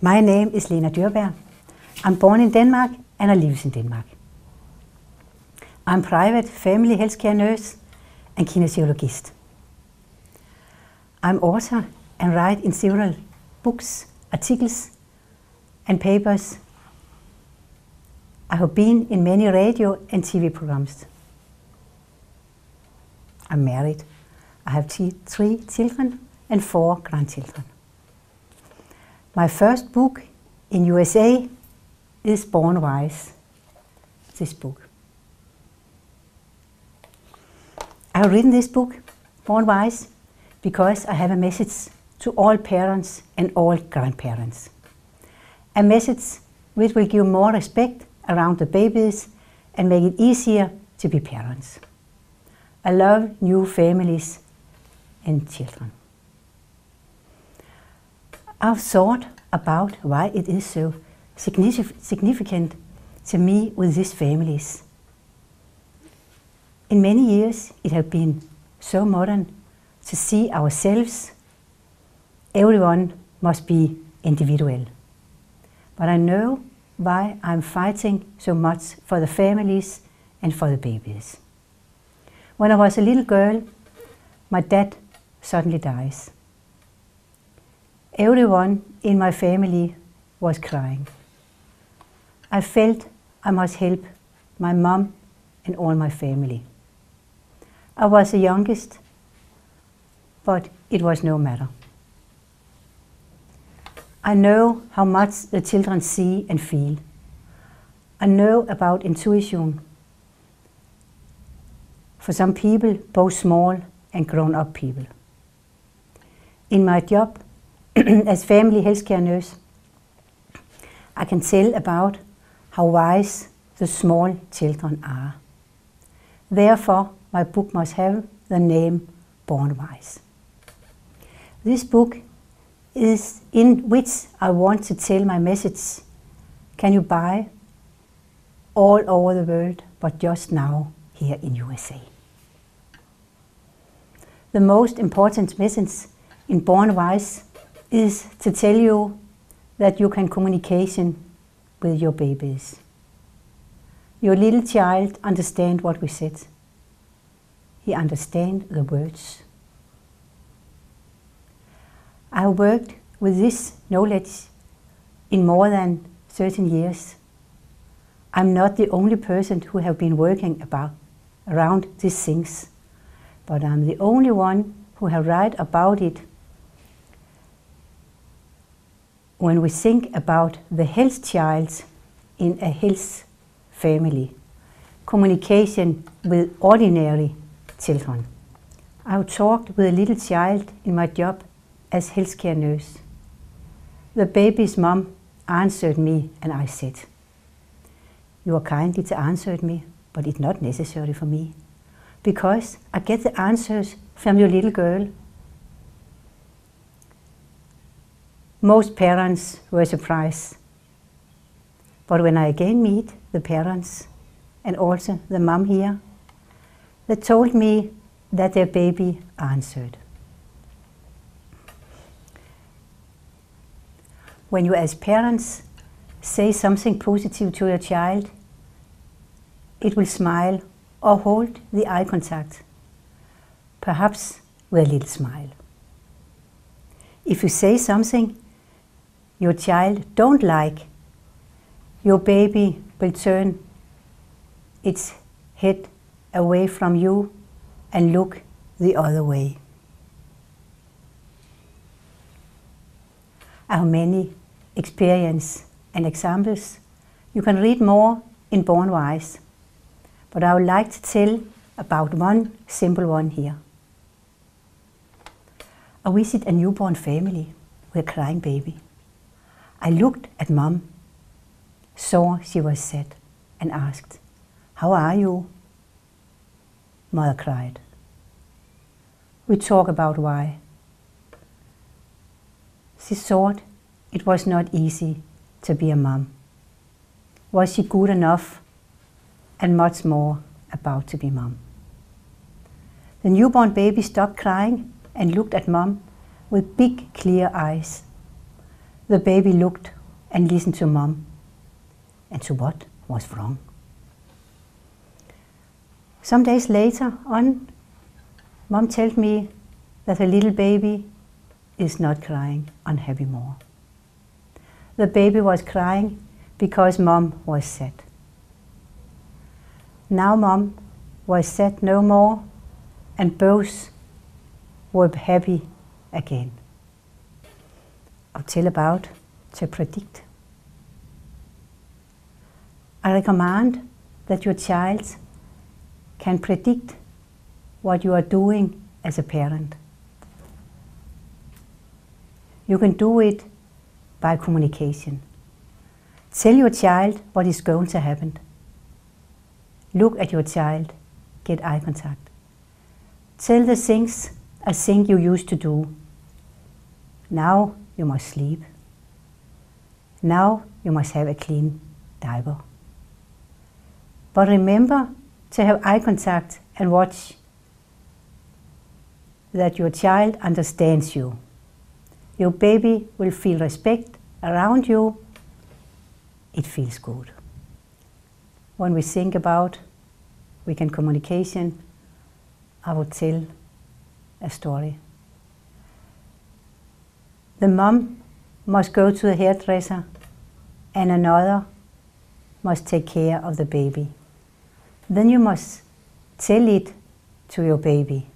My name is Lena Dyhrberg. I'm born in Denmark and I live in Denmark. I'm private family healthcare nurse and kinesiologist. I'm author and write in several books, articles and papers. I have been in many radio and TV programs. I'm married. I have 3 children and 4 grandchildren. My first book in USA is Born Wise, this book. I have written this book, Born Wise, because I have a message to all parents and all grandparents. A message which will give more respect around the babies and make it easier to be parents. I love new families and children. I've thought about why it is so significant to me with these families. In many years it has been so modern to see ourselves. Everyone must be individual. But I know why I'm fighting so much for the families and for the babies. When I was a little girl, my dad suddenly dies. Everyone in my family was crying. I felt I must help my mom and all my family. I was the youngest, but it was no matter. I know how much the children see and feel. I know about intuition. For some people, both small and grown-up people. In my job as family healthcare nurse, I can tell about how wise the small children are. Therefore, my book must have the name Born Wise. This book is in which I want to tell my message. Can you buy all over the world, but just now here in USA. The most important message in Born Wise is to tell you that you can communication with your babies. Your little child understands what we said. He understands the words. I have worked with this knowledge in more than 13 years. I'm not the only person who have been working around these things, but I'm the only one who have write about it. When we think about the health child in a health family, communication with ordinary children. I've talked with a little child in my job as healthcare nurse. The baby's mom answered me and I said, "You are kindly to answer me, but it's not necessary for me, because I get the answers from your little girl." Most parents were surprised. But when I again meet the parents and also the mom here, they told me that their baby answered. When you as parents say something positive to your child, it will smile or hold the eye contact, perhaps with a little smile. If you say something your child don't like, your baby will turn its head away from you and look the other way. I have many experience and examples. You can read more in Born Wise, but I would like to tell about one simple one here. I visited a newborn family with a crying baby. I looked at mom, saw she was sad, and asked, "How are you?" Mother cried. We talked about why. She thought it was not easy to be a mom. Was she good enough? And much more about to be mom. The newborn baby stopped crying and looked at mom with big, clear eyes. The baby looked and listened to Mom, and to what was wrong. Some days later on, Mom told me that her little baby is not crying unhappy more. The baby was crying because Mom was sad. Now Mom was sad no more, and both were happy again. I'll tell about to predict. I recommend that your child can predict what you are doing as a parent. You can do it by communication. Tell your child what is going to happen. Look at your child, get eye contact. Tell the things I think you used to do. Now you must sleep. Now you must have a clean diaper. But remember to have eye contact and watch that your child understands you. Your baby will feel respect around you. It feels good. When we think about weekend communication, I would tell a story. The mom must go to the hairdresser and another must take care of the baby. Then you must tell it to your baby.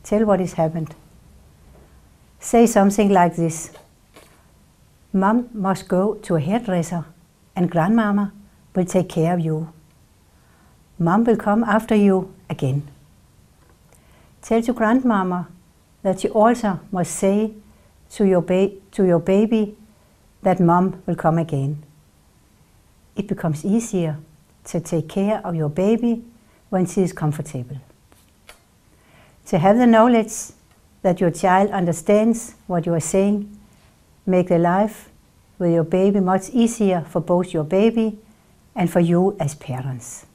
Tell what has happened. Say something like this. Mom must go to a hairdresser and grandmama will take care of you. Mom will come after you again. Tell to grandmama that she also must say to your baby that Mom will come again. It becomes easier to take care of your baby when she is comfortable. To have the knowledge that your child understands what you are saying, make the life with your baby much easier for both your baby and for you as parents.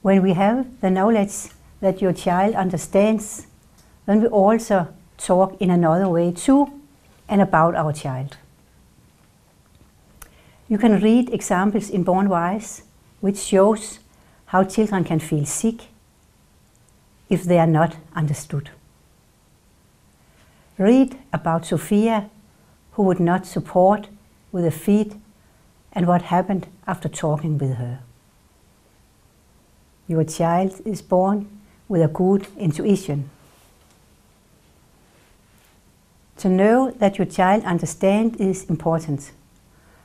When we have the knowledge that your child understands, then we also talk in another way to and about our child. You can read examples in Born Wise, which shows how children can feel sick if they are not understood. Read about Sophia, who would not support with her feet, and what happened after talking with her. Your child is born with a good intuition. To know that your child understands is important,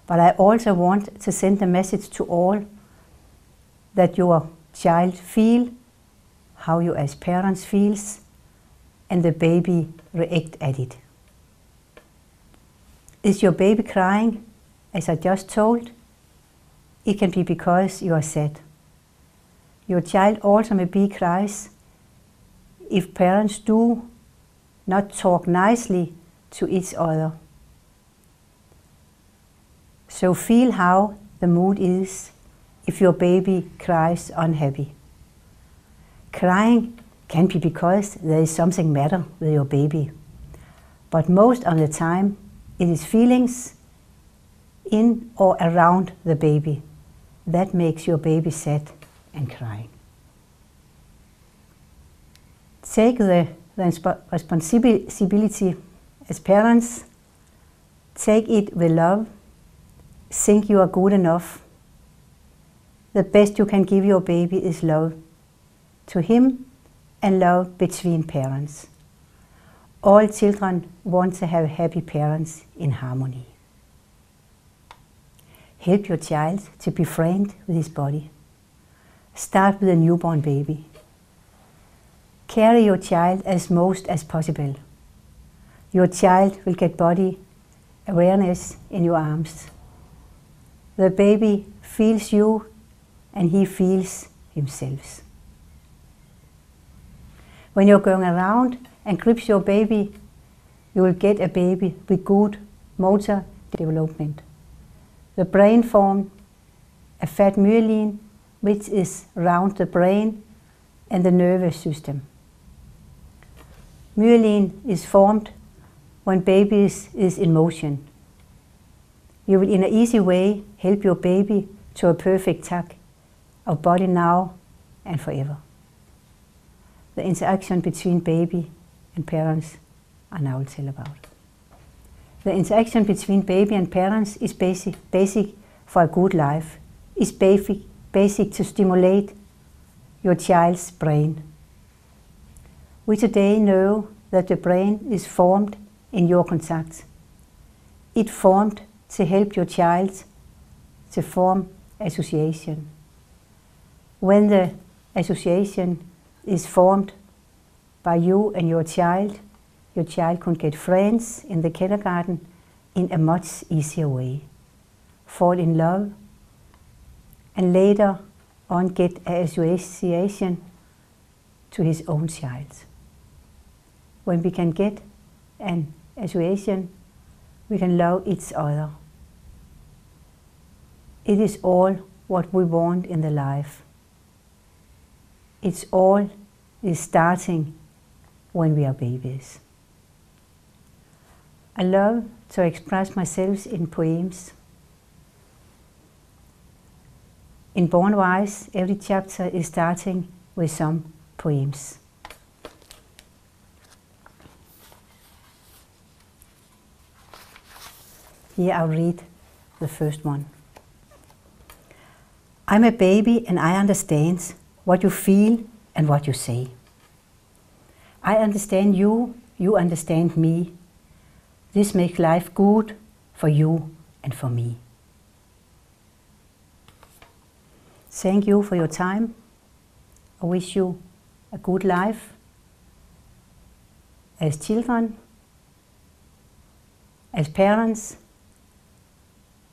but I also want to send a message to all that your child feels how you as parents feels and the baby react at it. Is your baby crying, as I just told? It can be because you are sad. Your child also maybe cries if parents do not talk nicely to each other. So feel how the mood is if your baby cries unhappy. Crying can be because there is something matter with your baby, but most of the time it is feelings in or around the baby that makes your baby sad and crying. Take the responsibility as parents. Take it with love. Think you are good enough. The best you can give your baby is love to him and love between parents. All children want to have happy parents in harmony. Help your child to be friend with his body. Start with a newborn baby. Carry your child as most as possible. Your child will get body awareness in your arms. The baby feels you and he feels himself. When you're going around and grip your baby, you will get a baby with good motor development. The brain forms a fat myelin, which is around the brain and the nervous system. Myelin is formed when baby is in motion. You will in an easy way help your baby to a perfect tag of body now and forever. The interaction between baby and parents I now will tell about. The interaction between baby and parents is basic for a good life. It's basic to stimulate your child's brain. We today know that the brain is formed in your contact. It formed to help your child to form association. When the association is formed by you and your child can get friends in the kindergarten in a much easier way, fall in love, and later on get an association to his own child. When we can get an association, we can love each other. It is all what we want in the life. It's all is starting when we are babies. I love to express myself in poems. In Bornwise, every chapter is starting with some poems. Here I'll read the first one. I'm a baby and I understand what you feel and what you say. I understand you, you understand me. This makes life good for you and for me. Thank you for your time. I wish you a good life as children, as parents,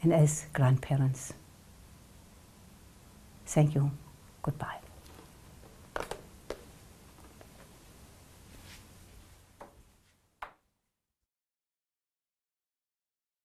and as grandparents. Thank you. Goodbye.